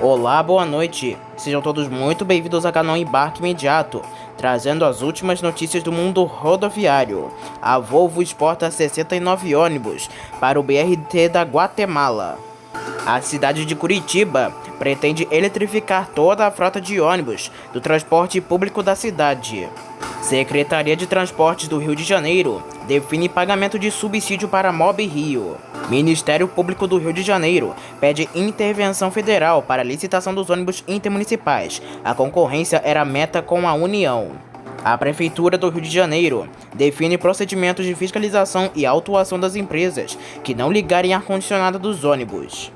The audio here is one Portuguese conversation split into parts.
Olá, boa noite. Sejam todos muito bem-vindos ao canal Embarque Imediato, trazendo as últimas notícias do mundo rodoviário. A Volvo exporta 69 ônibus para o BRT da Guatemala. A cidade de Curitiba pretende eletrificar toda a frota de ônibus do transporte público da cidade. Secretaria de Transportes do Rio de Janeiro define pagamento de subsídio para Mob Rio. Ministério Público do Rio de Janeiro pede intervenção federal para a licitação dos ônibus intermunicipais. A concorrência era meta com a União. A Prefeitura do Rio de Janeiro define procedimentos de fiscalização e autuação das empresas que não ligarem ar-condicionado dos ônibus.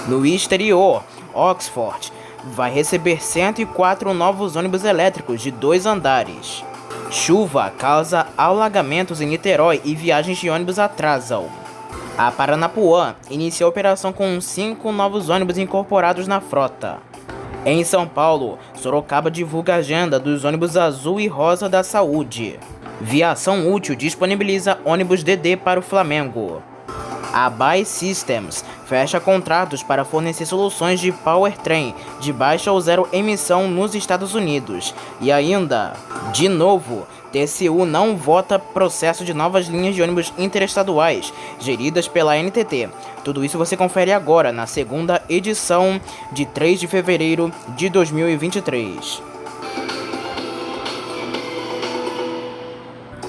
No exterior, Oxford vai receber 104 novos ônibus elétricos de 2 andares. Chuva causa alagamentos em Niterói e viagens de ônibus atrasam. A Paranapuã inicia a operação com 5 novos ônibus incorporados na frota. Em São Paulo, Sorocaba divulga a agenda dos ônibus azul e rosa da saúde. Viação Útil disponibiliza ônibus DD para o Flamengo. A Buy Systems fecha contratos para fornecer soluções de powertrain de baixa ou zero emissão nos Estados Unidos. E ainda, de novo, TCU não vota processo de novas linhas de ônibus interestaduais geridas pela NTT. Tudo isso você confere agora na segunda edição de 3 de fevereiro de 2023.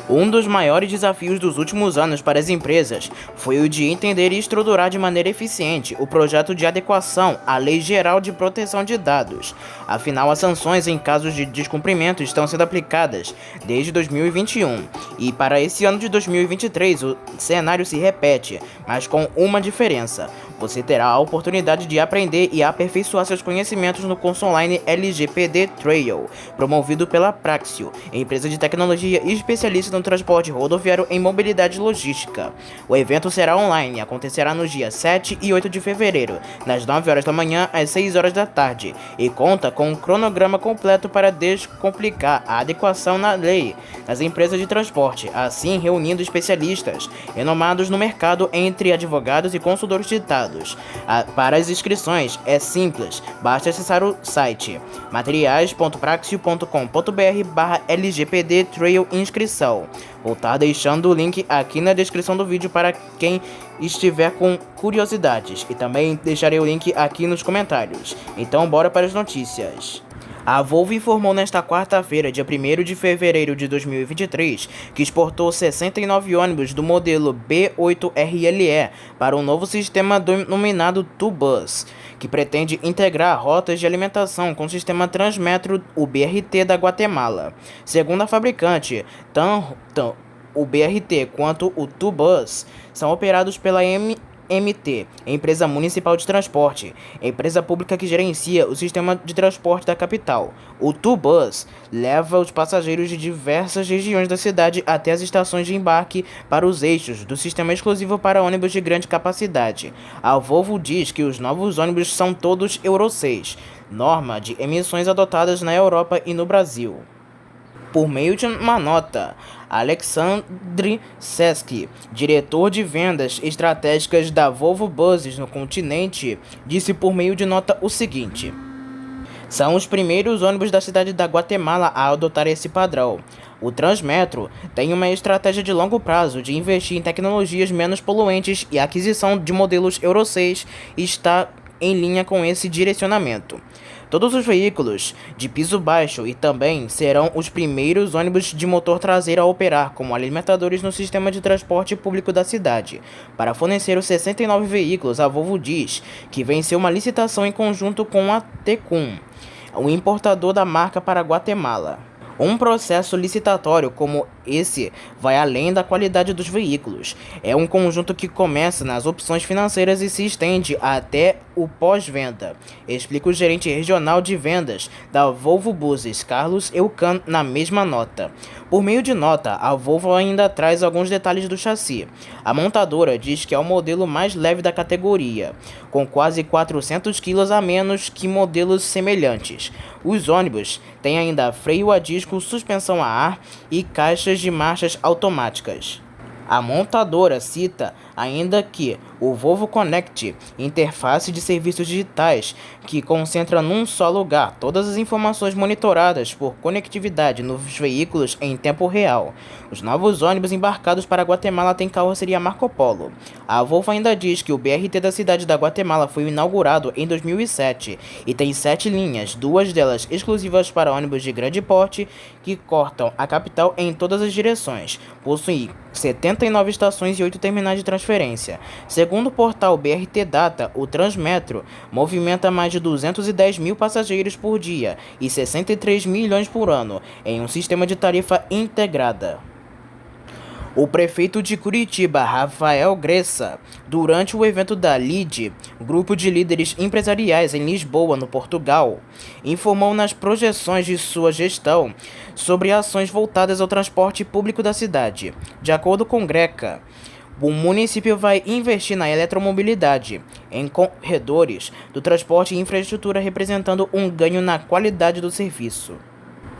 Um dos maiores desafios dos últimos anos para as empresas foi o de entender e estruturar de maneira eficiente o projeto de adequação à Lei Geral de Proteção de Dados. Afinal, as sanções em casos de descumprimento estão sendo aplicadas desde 2021. E para esse ano de 2023, o cenário se repete, mas com uma diferença. Você terá a oportunidade de aprender e aperfeiçoar seus conhecimentos no curso online LGPD Trail, promovido pela Praxio, empresa de tecnologia e especialista no transporte rodoviário em mobilidade logística. O evento será online e acontecerá nos dias 7 e 8 de fevereiro, das 9 horas da manhã às 6 horas da tarde, e conta com um cronograma completo para descomplicar a adequação na lei nas empresas de transporte, assim reunindo especialistas renomados no mercado entre advogados e consultores de dados. Para as inscrições é simples, basta acessar o site materiais.praxio.com.br/LGPD Trail Inscrição. Vou estar deixando o link aqui na descrição do vídeo para quem estiver com curiosidades, e também deixarei o link aqui nos comentários. Então bora para as notícias. A Volvo informou nesta quarta-feira, dia 1º de fevereiro de 2023, que exportou 69 ônibus do modelo B8RLE para um novo sistema denominado TuBus, que pretende integrar rotas de alimentação com o sistema Transmetro, o BRT da Guatemala. Segundo a fabricante, tanto o BRT quanto o TuBus são operados pela MT, Empresa Municipal de Transporte, empresa pública que gerencia o sistema de transporte da capital. O TuBus leva os passageiros de diversas regiões da cidade até as estações de embarque para os eixos do sistema exclusivo para ônibus de grande capacidade. A Volvo diz que os novos ônibus são todos Euro 6, norma de emissões adotadas na Europa e no Brasil. Por meio de uma nota, Alexandre Seski, diretor de vendas estratégicas da Volvo Buses no continente, disse por meio de nota o seguinte: são os primeiros ônibus da cidade da Guatemala a adotar esse padrão. O Transmetro tem uma estratégia de longo prazo de investir em tecnologias menos poluentes, e a aquisição de modelos Euro 6 está em linha com esse direcionamento. Todos os veículos de piso baixo e também serão os primeiros ônibus de motor traseiro a operar como alimentadores no sistema de transporte público da cidade. Para fornecer os 69 veículos, a Volvo diz que venceu uma licitação em conjunto com a Tecum, o importador da marca para Guatemala. Um processo licitatório como esse vai além da qualidade dos veículos. É um conjunto que começa nas opções financeiras e se estende até o pós-venda, explica o gerente regional de vendas da Volvo Buses, Carlos Eucan, na mesma nota. Por meio de nota, a Volvo ainda traz alguns detalhes do chassi. A montadora diz que é o modelo mais leve da categoria, com quase 400 kg a menos que modelos semelhantes. Os ônibus têm ainda freio a disco, suspensão a ar e caixas de marchas automáticas. A montadora cita ainda que o Volvo Connect, interface de serviços digitais que concentra num só lugar todas as informações monitoradas por conectividade nos veículos em tempo real. Os novos ônibus embarcados para Guatemala têm carroceria Marco Polo. A Volvo ainda diz que o BRT da cidade da Guatemala foi inaugurado em 2007 e tem 7 linhas, 2 delas exclusivas para ônibus de grande porte que cortam a capital em todas as direções. Possui 79 estações e 8 terminais de transferência. Segundo o portal BRT Data, o Transmetro movimenta mais de 210 mil passageiros por dia e 63 milhões por ano em um sistema de tarifa integrada. O prefeito de Curitiba, Rafael Gressa, durante o evento da LIDE, grupo de líderes empresariais em Lisboa, no Portugal, informou nas projeções de sua gestão sobre ações voltadas ao transporte público da cidade. De acordo com Greca, o município vai investir na eletromobilidade, em corredores do transporte e infraestrutura, representando um ganho na qualidade do serviço.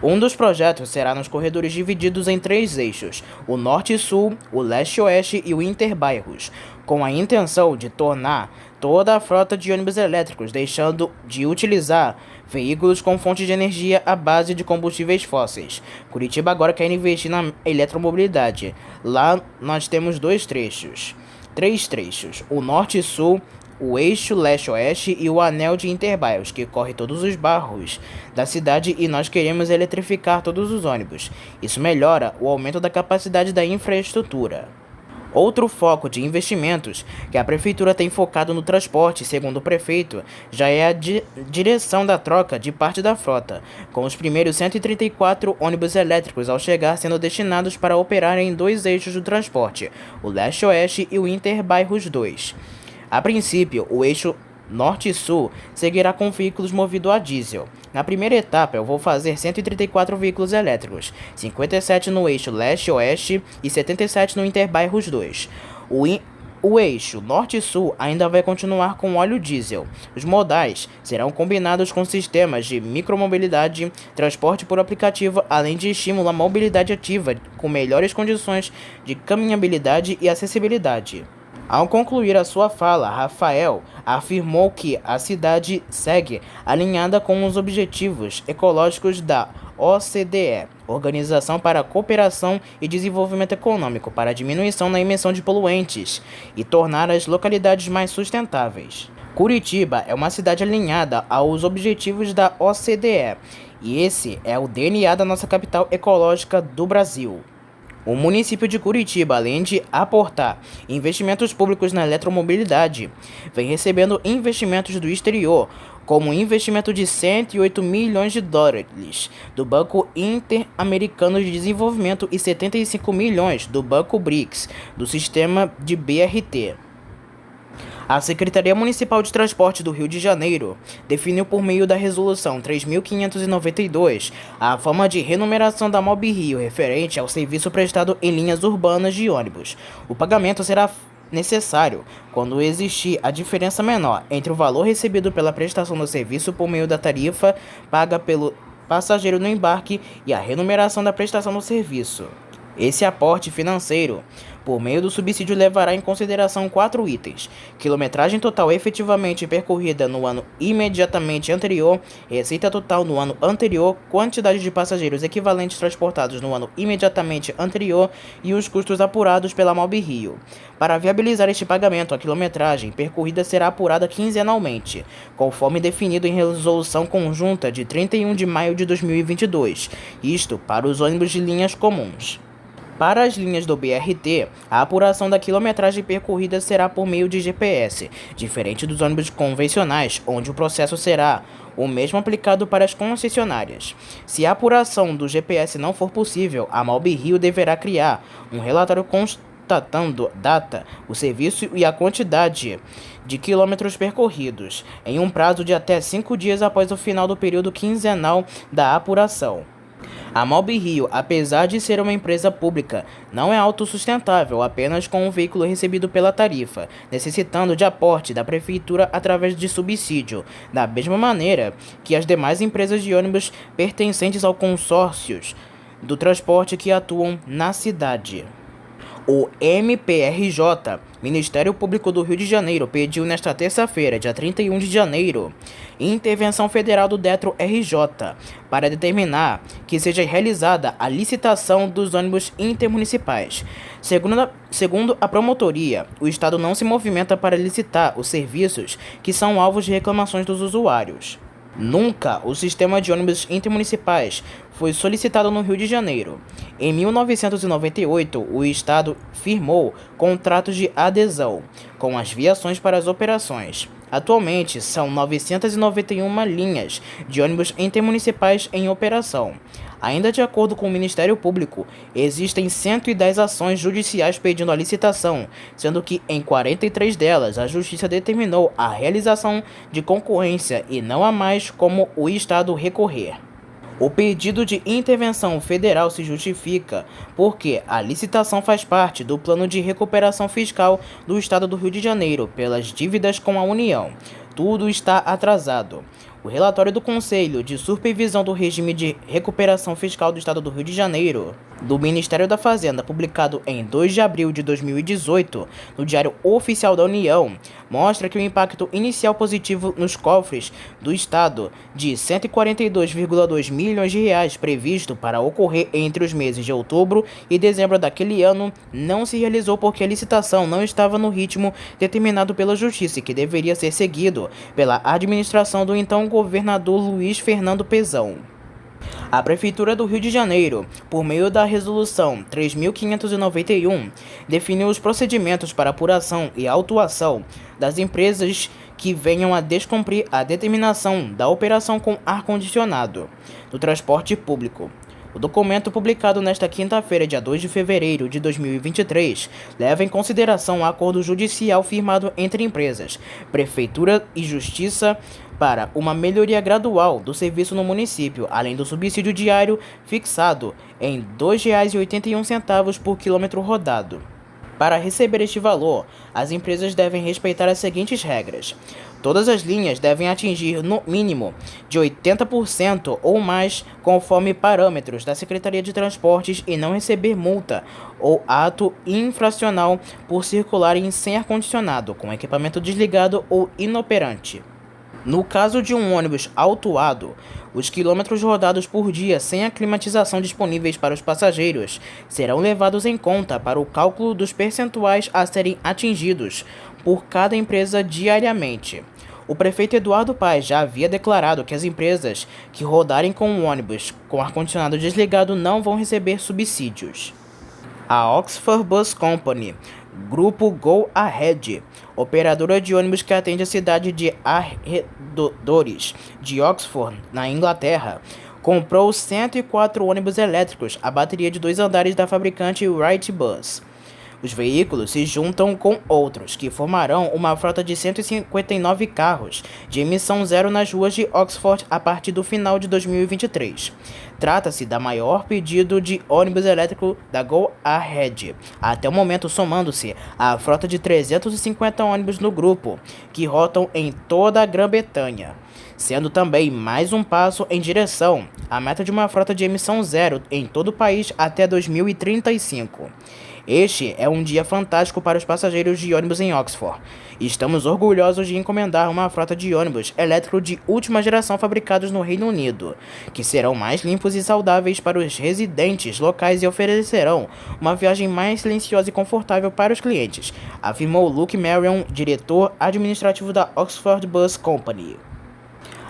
Um dos projetos será nos corredores divididos em 3 eixos, o Norte e Sul, o Leste e Oeste e o Interbairros, com a intenção de tornar toda a frota de ônibus elétricos, deixando de utilizar veículos com fonte de energia à base de combustíveis fósseis. Curitiba agora quer investir na eletromobilidade. Lá nós temos 3 trechos, o Norte e Sul, o eixo leste-oeste e o anel de Interbairros, que corre todos os bairros da cidade, e nós queremos eletrificar todos os ônibus. Isso melhora o aumento da capacidade da infraestrutura. Outro foco de investimentos que a prefeitura tem focado no transporte, segundo o prefeito, já é a direção da troca de parte da frota, com os primeiros 134 ônibus elétricos ao chegar sendo destinados para operar em 2 eixos do transporte, o leste-oeste e o Interbairros 2. A princípio, o eixo Norte e Sul seguirá com veículos movidos a diesel. Na primeira etapa, eu vou fazer 134 veículos elétricos, 57 no eixo Leste-Oeste e 77 no Interbairros 2. O eixo Norte e Sul ainda vai continuar com óleo diesel. Os modais serão combinados com sistemas de micromobilidade, transporte por aplicativo, além de estímulo à mobilidade ativa, com melhores condições de caminhabilidade e acessibilidade. Ao concluir a sua fala, Rafael afirmou que a cidade segue alinhada com os objetivos ecológicos da OCDE, Organização para a Cooperação e Desenvolvimento Econômico, para a diminuição na emissão de poluentes e tornar as localidades mais sustentáveis. Curitiba é uma cidade alinhada aos objetivos da OCDE, e esse é o DNA da nossa capital ecológica do Brasil. O município de Curitiba, além de aportar investimentos públicos na eletromobilidade, vem recebendo investimentos do exterior, como um investimento de 108 milhões de dólares do Banco Interamericano de Desenvolvimento e 75 milhões do Banco BRICS, do sistema de BRT. A Secretaria Municipal de Transporte do Rio de Janeiro definiu por meio da Resolução 3.592 a forma de renumeração da MOB-Rio referente ao serviço prestado em linhas urbanas de ônibus. O pagamento será necessário quando existir a diferença menor entre o valor recebido pela prestação do serviço por meio da tarifa paga pelo passageiro no embarque e a renumeração da prestação do serviço. Esse aporte financeiro, por meio do subsídio, levará em consideração 4 itens: quilometragem total efetivamente percorrida no ano imediatamente anterior, receita total no ano anterior, quantidade de passageiros equivalentes transportados no ano imediatamente anterior e os custos apurados pela MOB-Rio. Para viabilizar este pagamento, a quilometragem percorrida será apurada quinzenalmente, conforme definido em resolução conjunta de 31 de maio de 2022, isto para os ônibus de linhas comuns. Para as linhas do BRT, a apuração da quilometragem percorrida será por meio de GPS, diferente dos ônibus convencionais, onde o processo será o mesmo aplicado para as concessionárias. Se a apuração do GPS não for possível, a MOB-Rio deverá criar um relatório constatando data, o serviço e a quantidade de quilômetros percorridos, em um prazo de até 5 dias após o final do período quinzenal da apuração. A MOB-Rio, apesar de ser uma empresa pública, não é autossustentável apenas com o veículo recebido pela tarifa, necessitando de aporte da prefeitura através de subsídio, da mesma maneira que as demais empresas de ônibus pertencentes ao consórcios do transporte que atuam na cidade. O MPRJ, Ministério Público do Rio de Janeiro, pediu nesta terça-feira, dia 31 de janeiro, intervenção federal do DETRO-RJ para determinar que seja realizada a licitação dos ônibus intermunicipais. Segundo a promotoria, o Estado não se movimenta para licitar os serviços que são alvos de reclamações dos usuários. Nunca o sistema de ônibus intermunicipais foi solicitado no Rio de Janeiro. Em 1998, o Estado firmou contratos de adesão com as viações para as operações. Atualmente, são 991 linhas de ônibus intermunicipais em operação. Ainda de acordo com o Ministério Público, existem 110 ações judiciais pedindo a licitação, sendo que em 43 delas a Justiça determinou a realização de concorrência e não há mais como o Estado recorrer. O pedido de intervenção federal se justifica porque a licitação faz parte do plano de recuperação fiscal do Estado do Rio de Janeiro pelas dívidas com a União. Tudo está atrasado. O relatório do Conselho de Supervisão do Regime de Recuperação Fiscal do Estado do Rio de Janeiro, do Ministério da Fazenda, publicado em 2 de abril de 2018, no Diário Oficial da União, mostra que o impacto inicial positivo nos cofres do Estado de R$ 142,2 milhões de reais previsto para ocorrer entre os meses de outubro e dezembro daquele ano não se realizou porque a licitação não estava no ritmo determinado pela Justiça, que deveria ser seguido pela administração do então governador Luiz Fernando Pezão. A Prefeitura do Rio de Janeiro, por meio da Resolução 3.591, definiu os procedimentos para apuração e autuação das empresas que venham a descumprir a determinação da operação com ar-condicionado do transporte público. O documento publicado nesta quinta-feira, dia 2 de fevereiro de 2023, leva em consideração o acordo judicial firmado entre empresas, Prefeitura e Justiça para uma melhoria gradual do serviço no município, além do subsídio diário fixado em R$ 2,81 por quilômetro rodado. Para receber este valor, as empresas devem respeitar as seguintes regras. Todas as linhas devem atingir no mínimo de 80% ou mais conforme parâmetros da Secretaria de Transportes e não receber multa ou ato infracional por circularem sem ar-condicionado, com equipamento desligado ou inoperante. No caso de um ônibus autuado, os quilômetros rodados por dia sem a climatização disponíveis para os passageiros serão levados em conta para o cálculo dos percentuais a serem atingidos por cada empresa diariamente. O prefeito Eduardo Paes já havia declarado que as empresas que rodarem com um ônibus com ar-condicionado desligado não vão receber subsídios. A Oxford Bus Company, Grupo Go Ahead, operadora de ônibus que atende a cidade de arredores de Oxford, na Inglaterra, comprou 104 ônibus elétricos a bateria de 2 andares da fabricante Wrightbus. Os veículos se juntam com outros, que formarão uma frota de 159 carros de emissão zero nas ruas de Oxford a partir do final de 2023. Trata-se da maior pedido de ônibus elétrico da Go Ahead, até o momento, somando-se à frota de 350 ônibus no grupo, que rotam em toda a Grã-Bretanha, sendo também mais um passo em direção à meta de uma frota de emissão zero em todo o país até 2035. Este é um dia fantástico para os passageiros de ônibus em Oxford. Estamos orgulhosos de encomendar uma frota de ônibus elétrico de última geração fabricados no Reino Unido, que serão mais limpos e saudáveis para os residentes locais e oferecerão uma viagem mais silenciosa e confortável para os clientes, afirmou Luke Marion, diretor administrativo da Oxford Bus Company.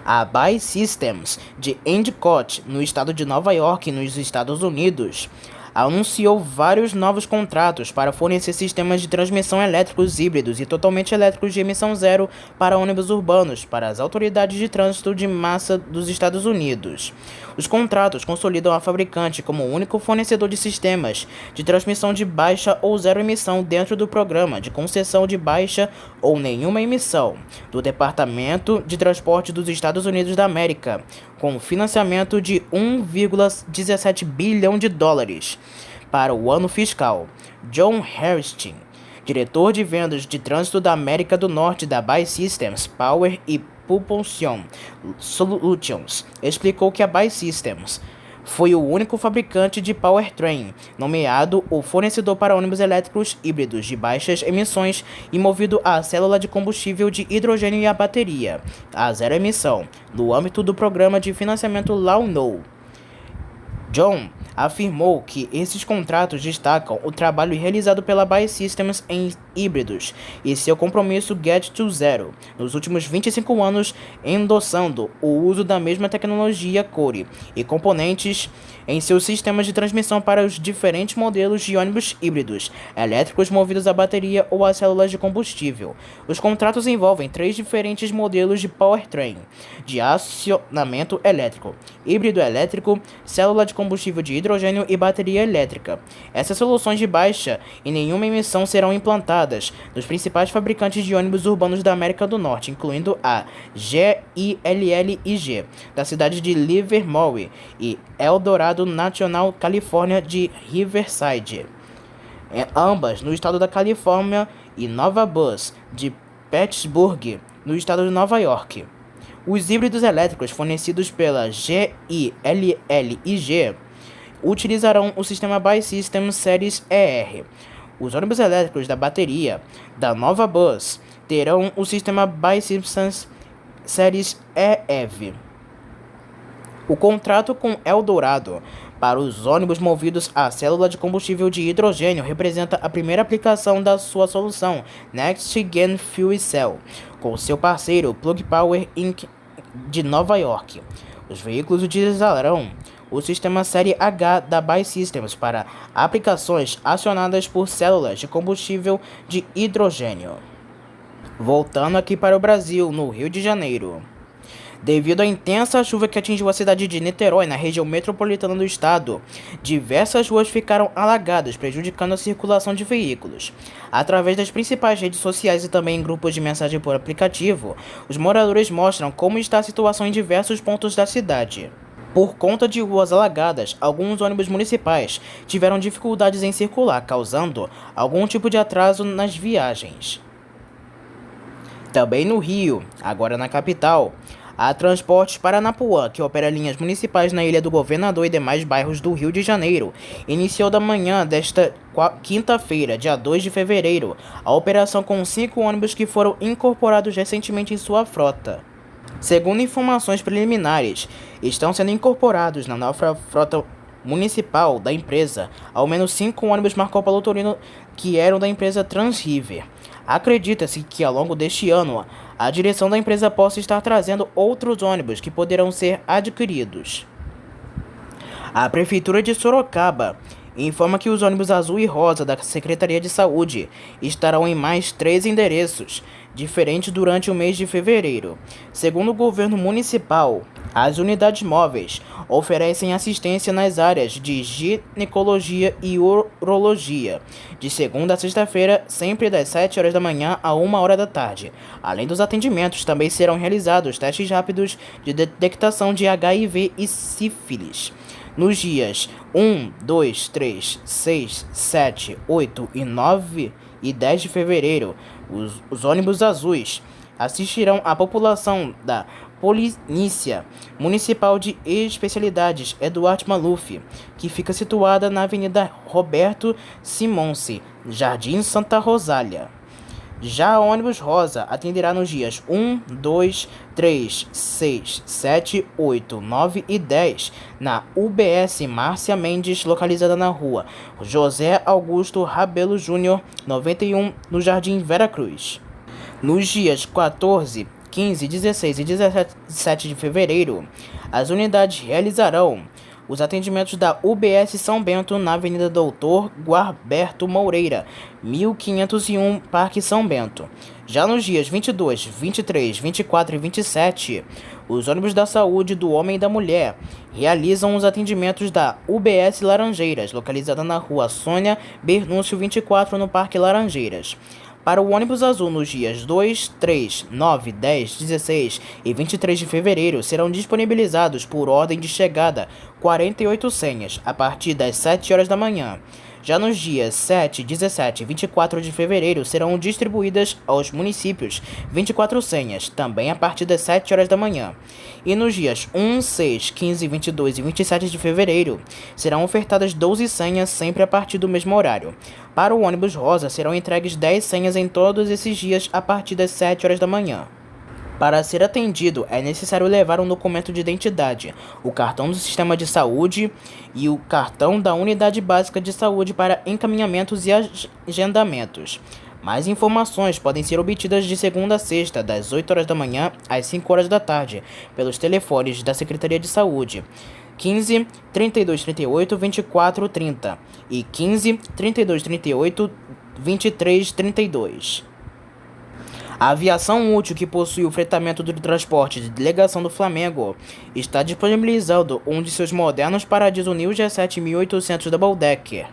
A BAE Systems, de Endicott, no estado de Nova York, nos Estados Unidos, anunciou vários novos contratos para fornecer sistemas de transmissão elétricos híbridos e totalmente elétricos de emissão zero para ônibus urbanos para as autoridades de trânsito de massa dos Estados Unidos. Os contratos consolidam a fabricante como o único fornecedor de sistemas de transmissão de baixa ou zero emissão dentro do programa de concessão de baixa ou nenhuma emissão do Departamento de Transporte dos Estados Unidos da América, com financiamento de 1,17 bilhão de dólares para o ano fiscal. John Hairston, diretor de vendas de trânsito da América do Norte da BAE Systems Power e Propulsion Solutions, explicou que a BAE Systems foi o único fabricante de powertrain nomeado o fornecedor para ônibus elétricos híbridos de baixas emissões e movido a célula de combustível de hidrogênio e a bateria a zero emissão, no âmbito do programa de financiamento Law-No. John afirmou que esses contratos destacam o trabalho realizado pela BAE Systems em híbridos e seu compromisso Get to Zero nos últimos 25 anos, endossando o uso da mesma tecnologia Core e componentes em seus sistemas de transmissão para os diferentes modelos de ônibus híbridos, elétricos movidos a bateria ou a células de combustível. Os contratos envolvem 3 diferentes modelos de powertrain, de acionamento elétrico, híbrido elétrico, célula de combustível de hidrogênio e bateria elétrica. Essas soluções de baixa e nenhuma emissão serão implantadas nos principais fabricantes de ônibus urbanos da América do Norte, incluindo a GILLIG, da cidade de Livermore, e Eldorado National California de Riverside, ambas no estado da Califórnia, e Nova Bus de Pittsburgh, no estado de Nova York. Os híbridos elétricos fornecidos pela GILLIG utilizarão o sistema BAE Systems Series ER. Os ônibus elétricos da bateria da Nova Bus terão o sistema BAE Systems Series EV. O contrato com Eldorado para os ônibus movidos a célula de combustível de hidrogênio representa a primeira aplicação da sua solução Next Gen Fuel Cell com seu parceiro Plug Power Inc. de Nova York. Os veículos utilizarão o sistema Série H da BAE Systems para aplicações acionadas por células de combustível de hidrogênio. Voltando aqui para o Brasil, no Rio de Janeiro. Devido à intensa chuva que atingiu a cidade de Niterói, na região metropolitana do estado, diversas ruas ficaram alagadas, prejudicando a circulação de veículos. Através das principais redes sociais e também em grupos de mensagem por aplicativo, os moradores mostram como está a situação em diversos pontos da cidade. Por conta de ruas alagadas, alguns ônibus municipais tiveram dificuldades em circular, causando algum tipo de atraso nas viagens. Também no Rio, agora na capital, a Transportes Paranapuã, que opera linhas municipais na Ilha do Governador e demais bairros do Rio de Janeiro, iniciou da manhã desta quinta-feira, dia 2 de fevereiro, a operação com 5 ônibus que foram incorporados recentemente em sua frota. Segundo informações preliminares, estão sendo incorporados na nova frota municipal da empresa ao menos 5 ônibus Marco Polo Torino que eram da empresa Transriver. Acredita-se que ao longo deste ano, a direção da empresa possa estar trazendo outros ônibus que poderão ser adquiridos. A Prefeitura de Sorocaba informa que os ônibus azul e rosa da Secretaria de Saúde estarão em mais 3 endereços diferentes durante o mês de fevereiro. Segundo o governo municipal, as unidades móveis oferecem assistência nas áreas de ginecologia e urologia, de segunda a sexta-feira, sempre das 7 horas da manhã a 1 hora da tarde. Além dos atendimentos, também serão realizados testes rápidos de detectação de HIV e sífilis. Nos dias 1, 2, 3, 6, 7, 8 e 9 e 10 de fevereiro, os ônibus azuis assistirão a população da Polícia Municipal de Especialidades Eduardo Maluf, que fica situada na Avenida Roberto Simonce, Jardim Santa Rosália. Já a ônibus rosa atenderá nos dias 1, 2, 3, 6, 7, 8, 9 e 10 na UBS Márcia Mendes, localizada na rua José Augusto Rabelo Júnior, 91, no Jardim Vera Cruz. Nos dias 14, 15, 16 e 17 de fevereiro, as unidades realizarão os atendimentos da UBS São Bento na Avenida Doutor Guarberto Moreira, 1501, Parque São Bento. Já nos dias 22, 23, 24 e 27, os ônibus da saúde do homem e da mulher realizam os atendimentos da UBS Laranjeiras, localizada na rua Sônia Bernúcio 24, no Parque Laranjeiras. Para o ônibus azul nos dias 2, 3, 9, 10, 16 e 23 de fevereiro serão disponibilizados por ordem de chegada 48 senhas a partir das 7 horas da manhã. Já nos dias 7, 17 e 24 de fevereiro serão distribuídas aos municípios 24 senhas, também a partir das 7 horas da manhã. E nos dias 1, 6, 15, 22 e 27 de fevereiro serão ofertadas 12 senhas sempre a partir do mesmo horário. Para o ônibus rosa serão entregues 10 senhas em todos esses dias a partir das 7 horas da manhã. Para ser atendido, é necessário levar um documento de identidade, o cartão do sistema de saúde e o cartão da unidade básica de saúde para encaminhamentos e agendamentos. Mais informações podem ser obtidas de segunda a sexta, das 8 horas da manhã às 5 horas da tarde, pelos telefones da Secretaria de Saúde 15 32 38 24 30 e 15 32 38 23 32. A aviação útil, que possui o fretamento do transporte de delegação do Flamengo, está disponibilizando um de seus modernos Paradiso Neo G7 1800 Double Decker.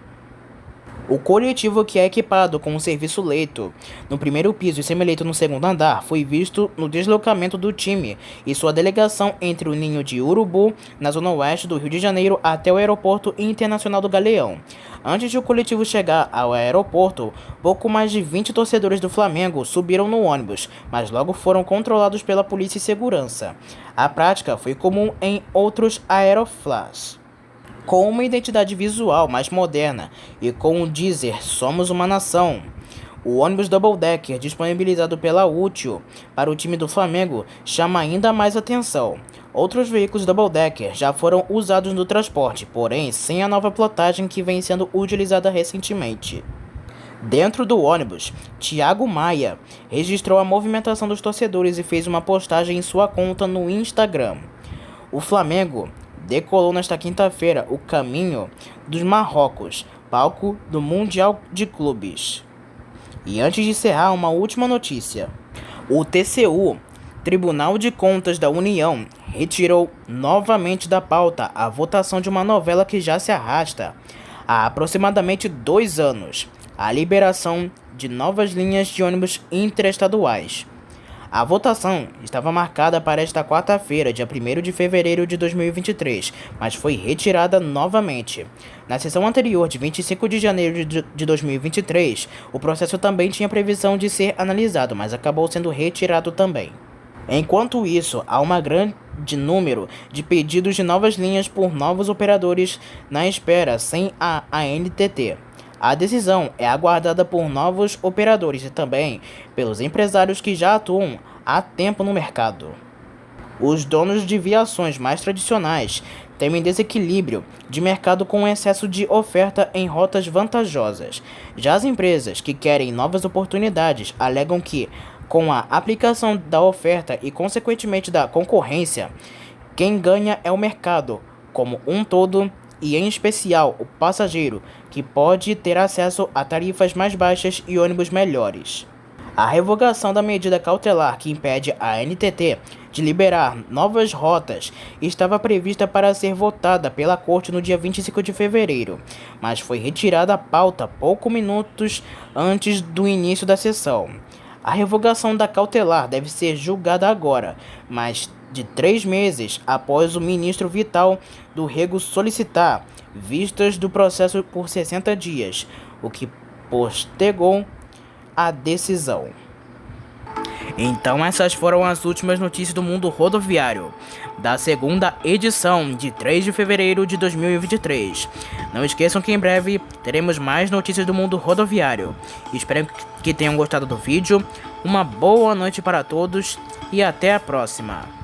O coletivo, que é equipado com um serviço leito no primeiro piso e semileito no segundo andar, foi visto no deslocamento do time e sua delegação entre o Ninho de Urubu, na zona oeste do Rio de Janeiro, até o Aeroporto Internacional do Galeão. Antes de o coletivo chegar ao aeroporto, pouco mais de 20 torcedores do Flamengo subiram no ônibus, mas logo foram controlados pela polícia e segurança. A prática foi comum em outros Aeroflás. Com uma identidade visual mais moderna e com o dizer "Somos uma nação", o ônibus Double Decker disponibilizado pela Útil para o time do Flamengo chama ainda mais atenção. Outros veículos Double Decker já foram usados no transporte, porém sem a nova plotagem que vem sendo utilizada recentemente. Dentro do ônibus, Thiago Maia registrou a movimentação dos torcedores e fez uma postagem em sua conta no Instagram. O Flamengo decolou nesta quinta-feira o caminho dos Marrocos, palco do Mundial de Clubes. E antes de encerrar, uma última notícia. O TCU, Tribunal de Contas da União, retirou novamente da pauta a votação de uma novela que já se arrasta há aproximadamente 2 anos, a liberação de novas linhas de ônibus interestaduais. A votação estava marcada para esta quarta-feira, dia 1º de fevereiro de 2023, mas foi retirada novamente. Na sessão anterior, de 25 de janeiro de 2023, o processo também tinha previsão de ser analisado, mas acabou sendo retirado também. Enquanto isso, há um grande número de pedidos de novas linhas por novos operadores na espera sem a ANTT. A decisão é aguardada por novos operadores e também pelos empresários que já atuam há tempo no mercado. Os donos de viações mais tradicionais temem desequilíbrio de mercado com excesso de oferta em rotas vantajosas. Já as empresas que querem novas oportunidades alegam que, com a aplicação da oferta e, consequentemente, da concorrência, quem ganha é o mercado como um todo e, em especial, o passageiro, que pode ter acesso a tarifas mais baixas e ônibus melhores. A revogação da medida cautelar que impede a ANTT de liberar novas rotas estava prevista para ser votada pela Corte no dia 25 de fevereiro, mas foi retirada da pauta poucos minutos antes do início da sessão. A revogação da cautelar deve ser julgada agora, mas de 3 meses após o ministro Vital do Rego solicitar vistas do processo por 60 dias, o que postergou a decisão. Então essas foram as últimas notícias do mundo rodoviário, da segunda edição de 3 de fevereiro de 2023. Não esqueçam que em breve teremos mais notícias do mundo rodoviário. Espero que tenham gostado do vídeo. Uma boa noite para todos e até a próxima.